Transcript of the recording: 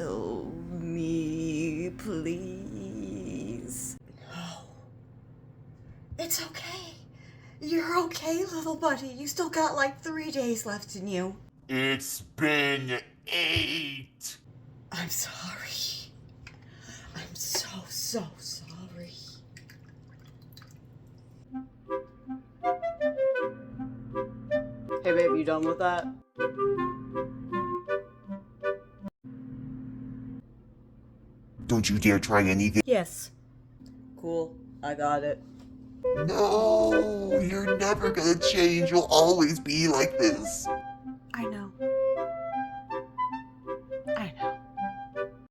kill me, please. No. It's okay. You're okay, little buddy. You still got like 3 days left in you. It's been 8. I'm sorry. I'm so sorry. Hey babe, you done with that? Don't you dare try anything. Yes. Cool. I got it. No, you're never gonna change. You'll always be like this. I know.